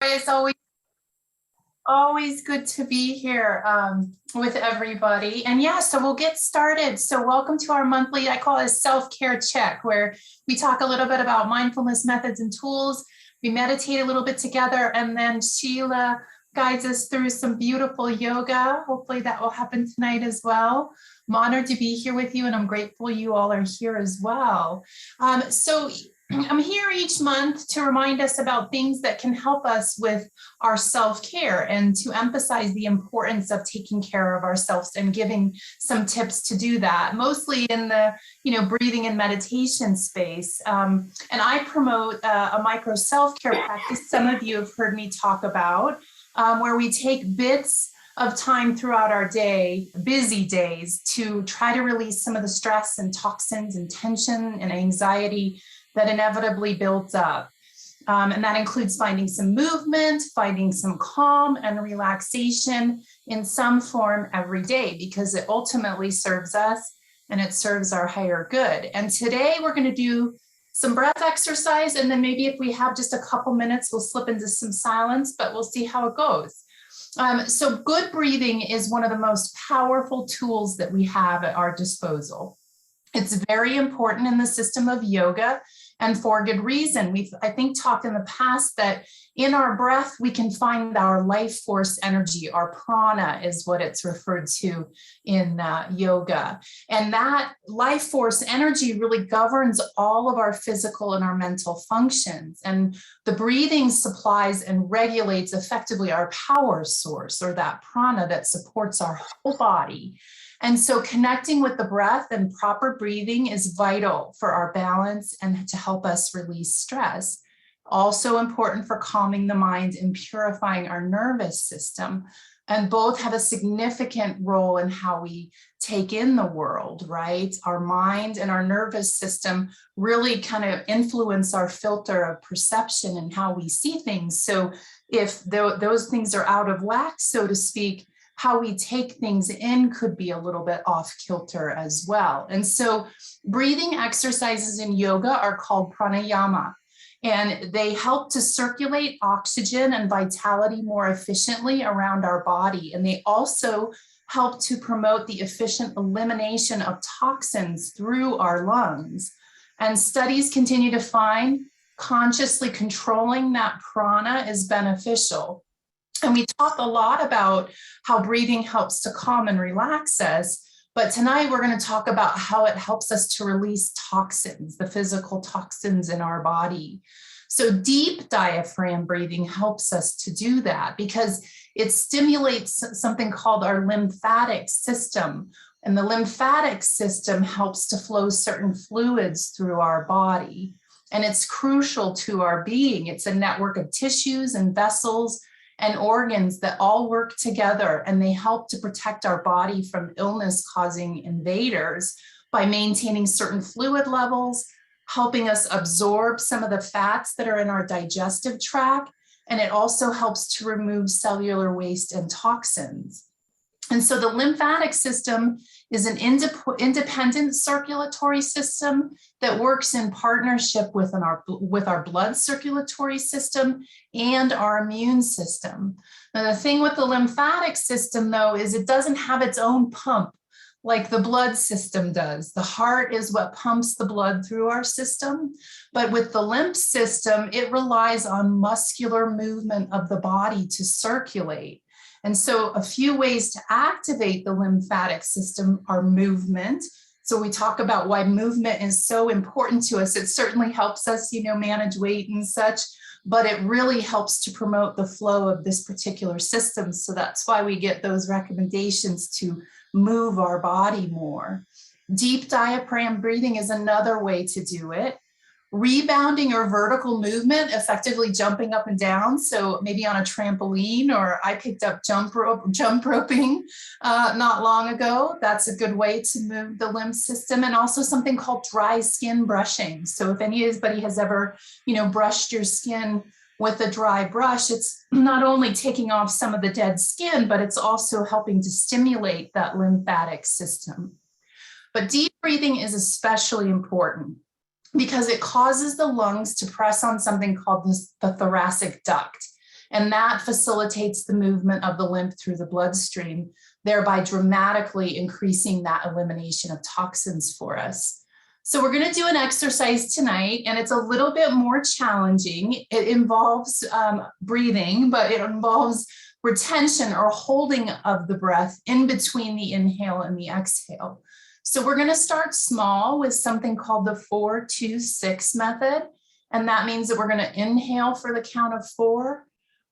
It's always good to be here with everybody. And yeah, so we'll get started. So welcome to our monthly, I call it a self-care check, where we talk a little bit about mindfulness methods and tools. We meditate a little bit together, and then Sheila guides us through some beautiful yoga. Hopefully that will happen tonight as well. I'm honored to be here with you, and I'm grateful you all are here as well. So I'm here each month to remind us about things that can help us with our self-care and to emphasize the importance of taking care of ourselves and giving some tips to do that, mostly in the breathing and meditation space. And I promote a micro self-care practice some of you have heard me talk about, where we take bits of time throughout our day, busy days, to try to release some of the stress and toxins and tension and anxiety that inevitably builds up. And that includes finding some movement, finding some calm and relaxation in some form every day, because it ultimately serves us and it serves our higher good. And today we're going to do some breath exercise, and then maybe if we have just a couple minutes, we'll slip into some silence, but we'll see how it goes. So good breathing is one of the most powerful tools that we have at our disposal. It's very important in the system of yoga, and for good reason. We've, I think, talked in the past that in our breath, we can find our life force energy. Our prana is what it's referred to in yoga. And that life force energy really governs all of our physical and our mental functions. And the breathing supplies and regulates effectively our power source, or that prana that supports our whole body. And so connecting with the breath and proper breathing is vital for our balance and to help us release stress. Also important for calming the mind and purifying our nervous system. And both have a significant role in how we take in the world, right? Our mind and our nervous system really kind of influence our filter of perception and how we see things. So if those things are out of whack, so to speak, how we take things in could be a little bit off kilter as well. And so breathing exercises in yoga are called pranayama, and they help to circulate oxygen and vitality more efficiently around our body. And they also help to promote the efficient elimination of toxins through our lungs. And studies continue to find consciously controlling that prana is beneficial. And we talk a lot about how breathing helps to calm and relax us, but tonight we're going to talk about how it helps us to release toxins, the physical toxins in our body. So deep diaphragm breathing helps us to do that because it stimulates something called our lymphatic system. And the lymphatic system helps to flow certain fluids through our body. And it's crucial to our being. It's a network of tissues and vessels and organs that all work together, and they help to protect our body from illness-causing invaders by maintaining certain fluid levels, helping us absorb some of the fats that are in our digestive tract, and it also helps to remove cellular waste and toxins. And so the lymphatic system is an independent circulatory system that works in partnership with our blood circulatory system and our immune system. Now, the thing with the lymphatic system, though, is it doesn't have its own pump like the blood system does. The heart is what pumps the blood through our system. But with the lymph system, it relies on muscular movement of the body to circulate. And so a few ways to activate the lymphatic system are movement. So we talk about why movement is so important to us. It certainly helps us, manage weight and such, but it really helps to promote the flow of this particular system. So that's why we get those recommendations to move our body more. Deep diaphragm breathing is another way to do it. Rebounding or vertical movement, effectively jumping up and down. So maybe on a trampoline, or I picked up jump roping not long ago. That's a good way to move the lymph system. And also something called dry skin brushing. So if anybody has ever, brushed your skin with a dry brush, it's not only taking off some of the dead skin, but it's also helping to stimulate that lymphatic system. But deep breathing is especially important because it causes the lungs to press on something called the thoracic duct. And that facilitates the movement of the lymph through the bloodstream, thereby dramatically increasing that elimination of toxins for us. So we're going to do an exercise tonight, and it's a little bit more challenging. It involves breathing, but it involves retention or holding of the breath in between the inhale and the exhale. So we're going to start small with something called the 4-2-6 method. And that means that we're going to inhale for the count of 4.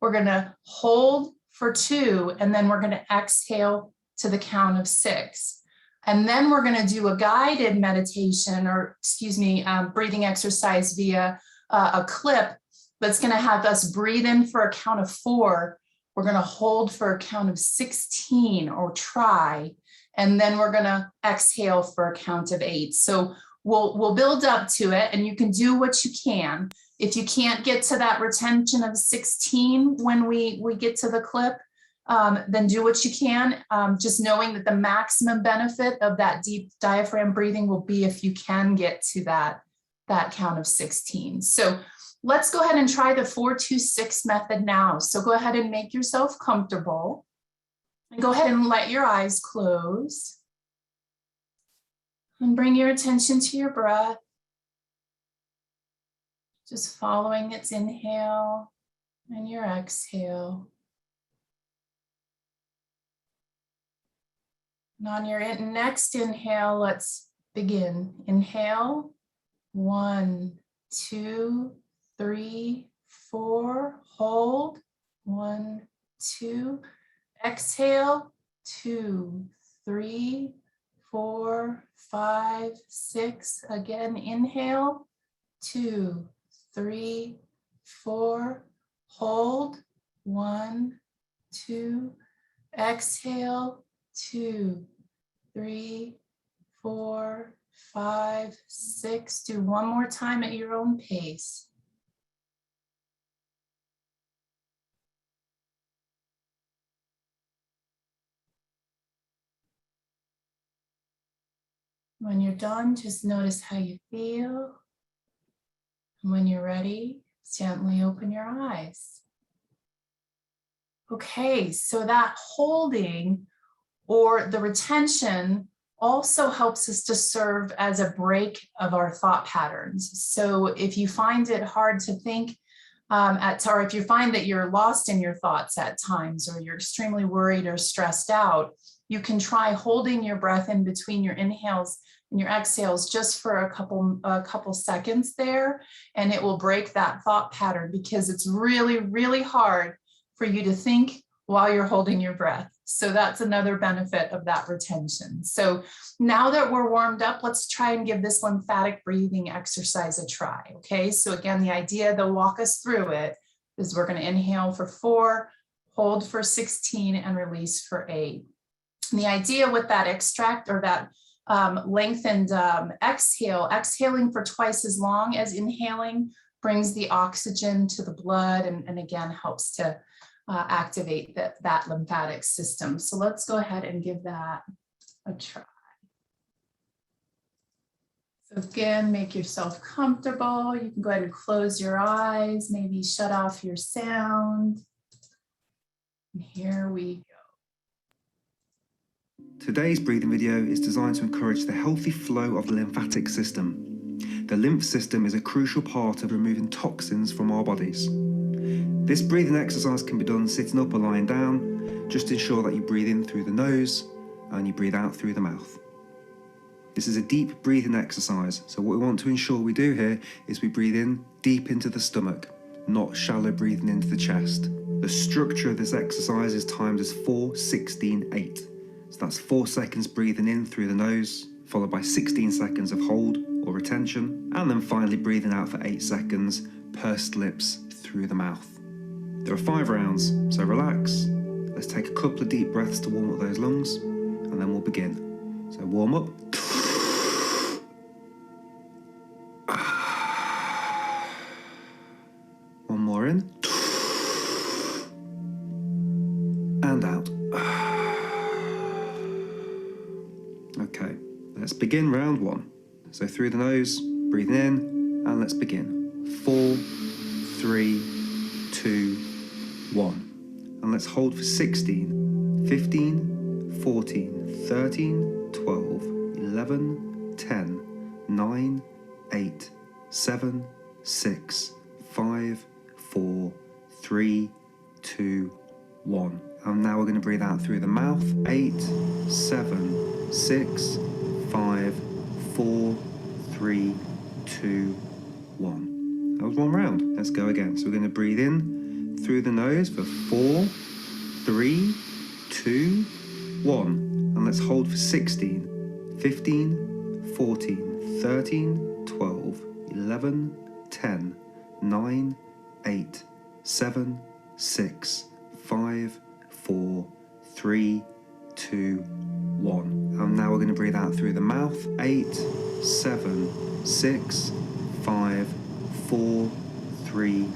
We're going to hold for 2, and then we're going to exhale to the count of 6. And then we're going to do a guided meditation, or breathing exercise via a clip that's going to have us breathe in for a count of 4. We're going to hold for a count of 16 or try, and then we're going to exhale for a count of 8. So we'll build up to it, and you can do what you can. If you can't get to that retention of 16 when we get to the clip, then do what you can, just knowing that the maximum benefit of that deep diaphragm breathing will be if you can get to that count of 16. So let's go ahead and try the 4-2-6 method now. So go ahead and make yourself comfortable, and go ahead and let your eyes close. And bring your attention to your breath. Just following its inhale and your exhale. And on your next inhale, let's begin. Inhale, 1, 2, 3, 4. Hold, 1, 2. Exhale, 2, 3, 4, 5, 6. Again, inhale, 2, 3, 4. Hold, 1, 2. Exhale, 2, 3, 4, 5, 6. Do one more time at your own pace. When you're done, just notice how you feel. And when you're ready, gently open your eyes. Okay, so that holding or the retention also helps us to serve as a break of our thought patterns. So if you find it hard to think, or if you find that you're lost in your thoughts at times, or you're extremely worried or stressed out, you can try holding your breath in between your inhales and your exhales just for a couple seconds there, and it will break that thought pattern, because it's really, really hard for you to think while you're holding your breath. So that's another benefit of that retention. So now that we're warmed up, let's try and give this lymphatic breathing exercise a try. Okay, so again, the idea, they'll walk us through it, is we're going to inhale for 4, hold for 16, and release for 8. And the idea with that extract, or that lengthened exhaling for twice as long as inhaling, brings the oxygen to the blood, and again helps to activate that lymphatic system. So let's go ahead and give that a try. So again, make yourself comfortable. You can go ahead and close your eyes, maybe shut off your sound. And here we go. Today's breathing video is designed to encourage the healthy flow of the lymphatic system. The lymph system is a crucial part of removing toxins from our bodies. This breathing exercise can be done sitting up or lying down. Just ensure that you breathe in through the nose and you breathe out through the mouth. This is a deep breathing exercise, so what we want to ensure we do here is we breathe in deep into the stomach, not shallow breathing into the chest. The structure of this exercise is timed as 4, 16, 8. So that's 4 seconds breathing in through the nose, followed by 16 seconds of hold or retention, and then finally breathing out for 8 seconds, pursed lips through the mouth. There are 5 rounds, so relax. Let's take a couple of deep breaths to warm up those lungs, and then we'll begin. So warm up. One more in. And out. Okay, let's begin round 1. So through the nose, breathing in, and let's begin. 4, 3, 2, 1. And let's hold for 16, 15, 14, 13, 12, 11, 10, 9, 8, 7, 6, 5, 4, 3, 2, 1. And now we're going to breathe out through the mouth. 8, 7, 6, 5, 4, 3, 2, 1. That was one round. Let's go again. So we're going to breathe in through the nose for 4, 3, 2, 1. And let's hold for 16, 15, 14, 13, 12, 11, 10, 9, 8, 7, 6, 5, 4, 3, 2, 1. And now we're going to breathe out through the mouth. 8, 7, 6, 5, 4, 3,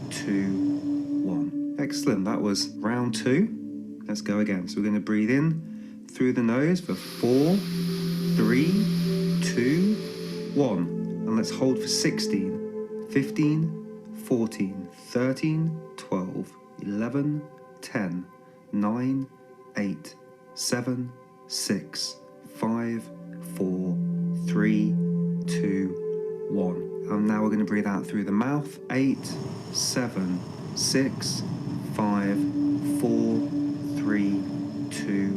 2, 1. Excellent. That was round 2. Let's go again. So we're going to breathe in through the nose for 4, 3, 2, 1. And let's hold for 16, 15, 14, 13, 12, 11, 10, 9, 8, 7, 6, 5, 4, 3, 2, 1. And now we're going to breathe out through the mouth. 8, 7, 6, 5, 4, 3, 2,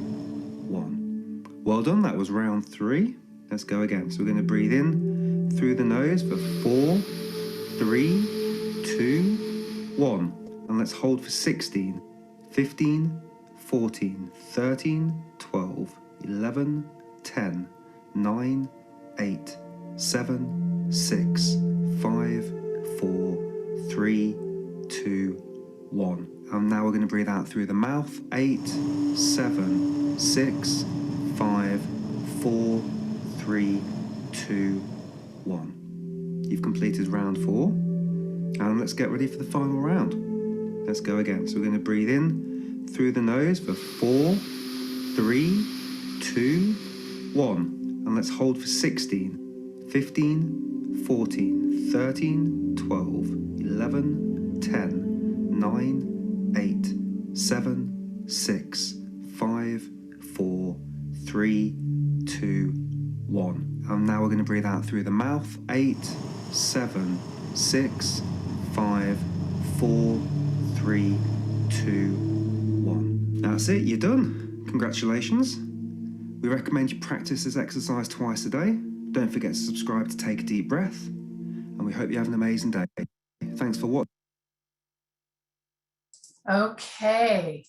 1. Well done. That was round 3. Let's go again. So we're going to breathe in through the nose for 4, 3, 2, 1. And let's hold for 16, 15, 14, 13, 12, 11, 10, 9, 8, 7, 6, 5, 4, 3, 2, 1. And now we're going to breathe out through the mouth. 8, 7, 6, 5, 4, 3, 2, 1. You've completed round 4. And let's get ready for the final round. Let's go again. So we're going to breathe in through the nose for 4, 3, 2, 1. And let's hold for 16, 15, 14, 13, 12, 11, 10, 9, 8, 7, 6, 5, 4, 3, 2, 1. And now we're going to breathe out through the mouth. 8, 7, 6, 5, 4, 3, 2, 1. That's it, you're done. Congratulations. We recommend you practice this exercise twice a day. Don't forget to subscribe to take a deep breath. And we hope you have an amazing day. Thanks for watching. Okay,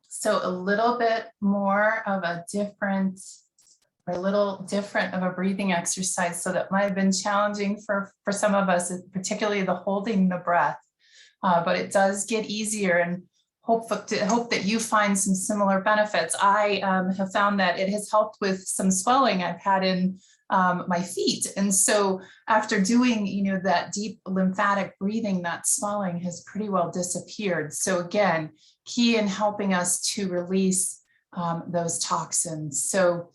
so a little bit more of a different of a breathing exercise. So that might have been challenging for some of us, particularly the holding the breath. But it does get easier, and hope that you find some similar benefits. I have found that it has helped with some swelling I've had in my feet. And so after doing, that deep lymphatic breathing, that swelling has pretty well disappeared. So again, key in helping us to release those toxins. So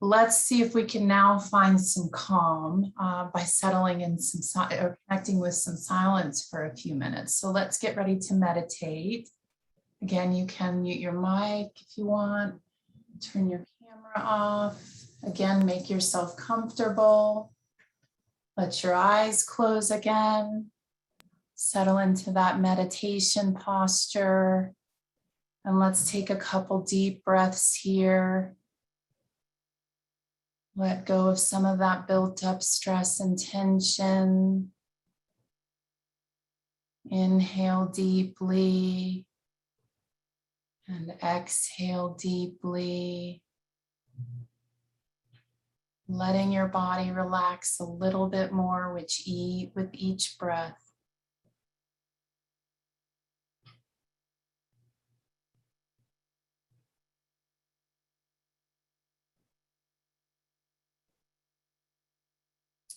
let's see if we can now find some calm by settling in or connecting with some silence for a few minutes. So let's get ready to meditate. Again, you can mute your mic if you want, turn your camera off. Again, make yourself comfortable. Let your eyes close again. Settle into that meditation posture. And let's take a couple deep breaths here. Let go of some of that built up stress and tension. Inhale deeply and exhale deeply. Letting your body relax a little bit more with each breath.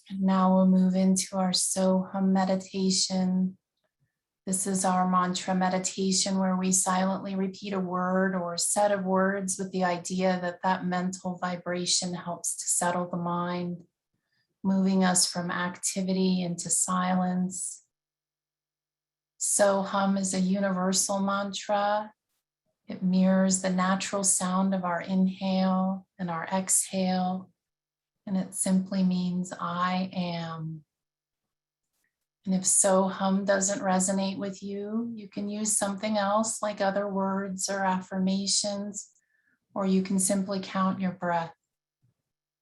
And now we'll move into our Soham meditation. This is our mantra meditation where we silently repeat a word or a set of words with the idea that that mental vibration helps to settle the mind, moving us from activity into silence. So hum is a universal mantra. It mirrors the natural sound of our inhale and our exhale, and it simply means I am. And if so hum doesn't resonate with you, you can use something else like other words or affirmations, or you can simply count your breath.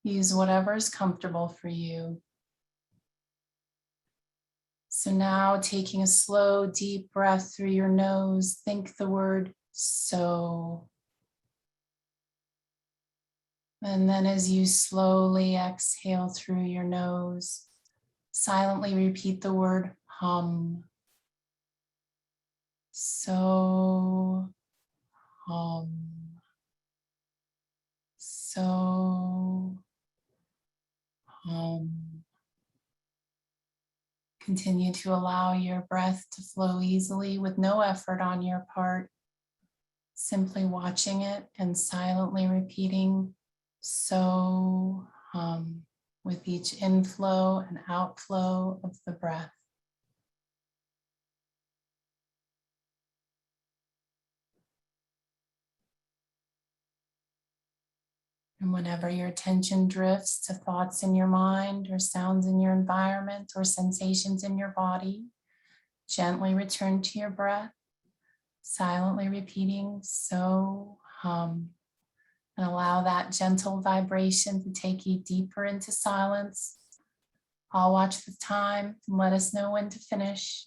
Use whatever is comfortable for you. So now taking a slow, deep breath through your nose, think the word so. And then as you slowly exhale through your nose, silently repeat the word hum. So hum. So hum. Continue to allow your breath to flow easily with no effort on your part, simply watching it and silently repeating so hum with each inflow and outflow of the breath. And whenever your attention drifts to thoughts in your mind or sounds in your environment or sensations in your body, gently return to your breath, silently repeating so hum, and allow that gentle vibration to take you deeper into silence. I'll watch the time and let us know when to finish.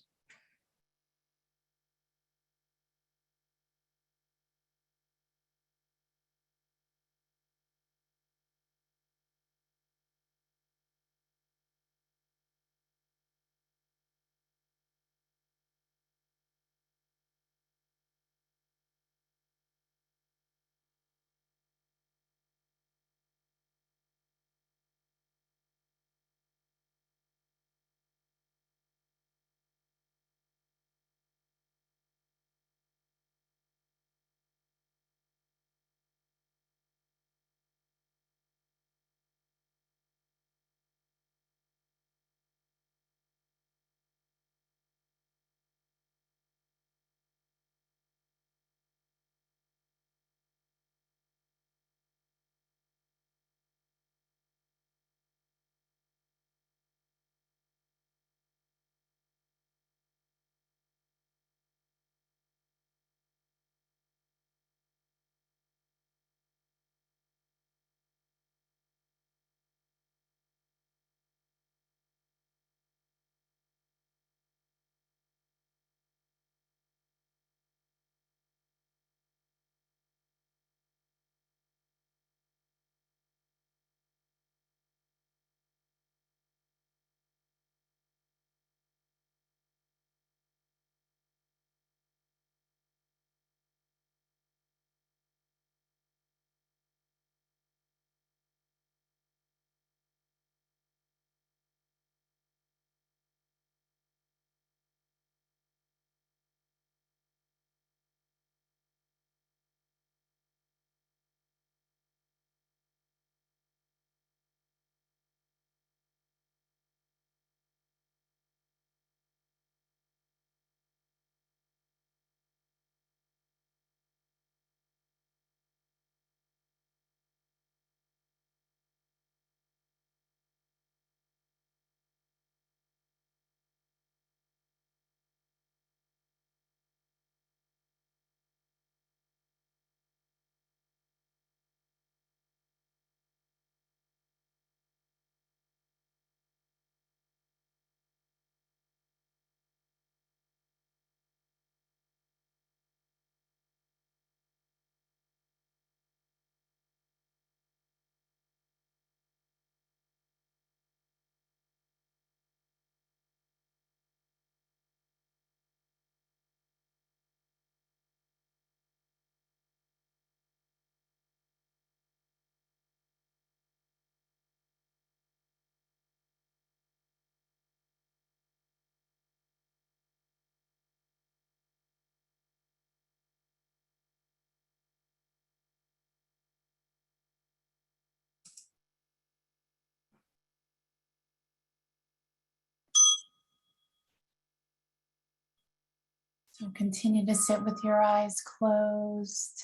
So continue to sit with your eyes closed.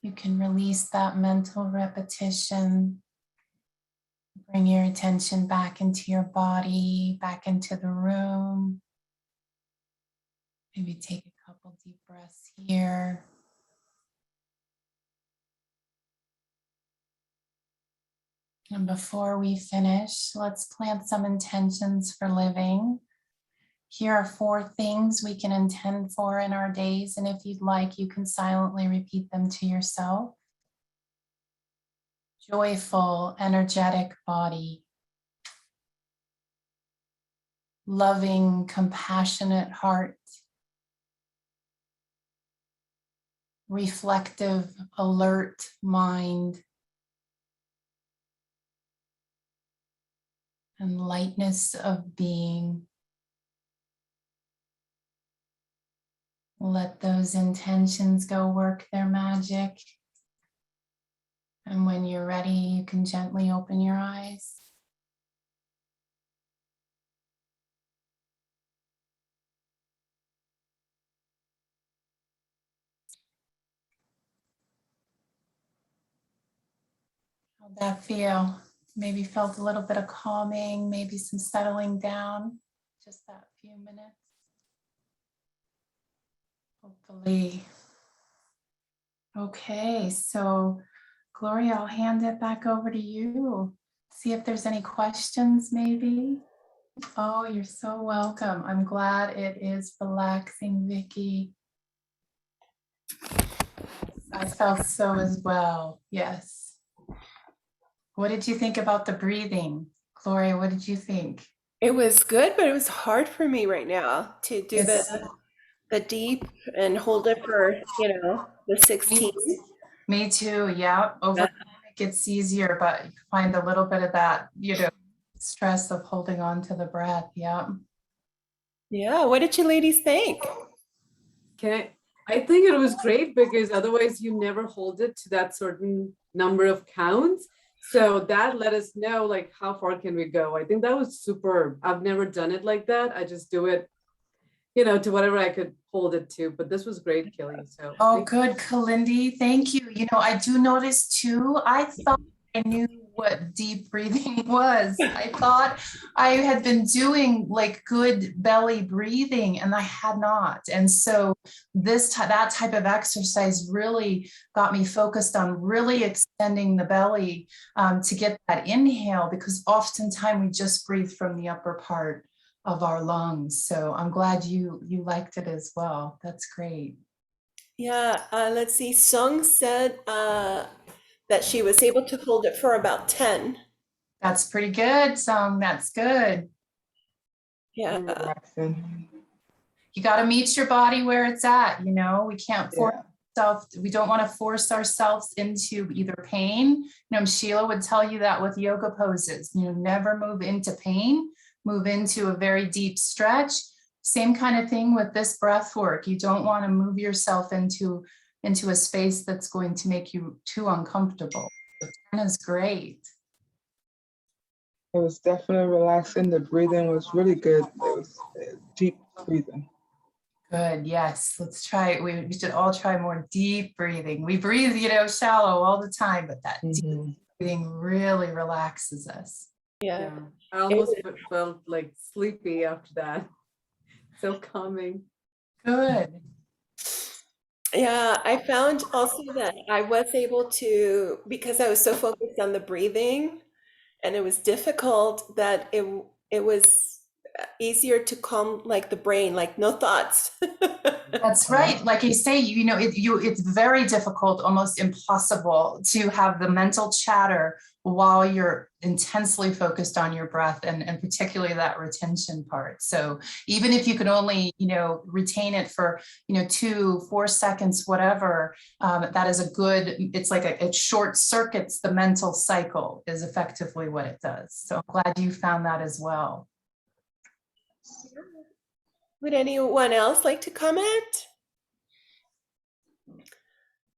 You can release that mental repetition. Bring your attention back into your body, back into the room. Maybe take a couple deep breaths here. And before we finish, let's plant some intentions for living. Here are 4 things we can intend for in our days, and if you'd like, you can silently repeat them to yourself. Joyful, energetic body. Loving, compassionate heart. Reflective, alert mind. And lightness of being. Let those intentions go work their magic. And when you're ready, you can gently open your eyes. How'd that feel? Maybe felt a little bit of calming, maybe some settling down, just that few minutes. Hopefully. Okay, so Gloria, I'll hand it back over to you. See if there's any questions maybe. Oh, you're so welcome. I'm glad it is relaxing, Vicki. I felt so as well, yes. What did you think about the breathing? Gloria, what did you think? It was good, but it was hard for me right now to do the deep and hold it for, the 16. Me too, yeah. Over time it gets easier, but you find a little bit of that, stress of holding on to the breath, yeah. Yeah, what did you ladies think? I think it was great because otherwise you never hold it to that certain number of counts. So that let us know like how far can we go. I think that was superb. I've never done it like that. I just do it, to whatever I could hold it to. But this was great, Kelly. So Good, Kalindi. Thank you. I do notice too, I thought I knew what deep breathing was. I thought I had been doing like good belly breathing and I had not. And so that type of exercise really got me focused on really extending the belly to get that inhale, because oftentimes we just breathe from the upper part of our lungs. So I'm glad you liked it as well. That's great. Yeah, let's see. Sung said that she was able to hold it for about 10. That's pretty good, Sung. That's good. Yeah. You got to meet your body where it's at. We can't force ourselves. We don't want to force ourselves into either pain. Sheila would tell you that with yoga poses. Never move into pain. Move into a very deep stretch. Same kind of thing with this breath work. You don't want to move yourself into a space that's going to make you too uncomfortable. The 10 is great. It was definitely relaxing. The breathing was really good. It was deep breathing. Good, yes. Let's try it. We should all try more deep breathing. We breathe, shallow all the time, but that deep breathing really relaxes us. Yeah. I almost felt like sleepy after that. So calming. Good. Yeah, I found also that I was able to, because I was so focused on the breathing and it was difficult, that it was easier to calm like the brain, like no thoughts. That's right. Like I say, it's very difficult, almost impossible to have the mental chatter while you're intensely focused on your breath and particularly that retention part. So even if you can only, retain it for, 2-4 seconds, whatever, that is it's like it short circuits the mental cycle is effectively what it does. So I'm glad you found that as well. Would anyone else like to comment?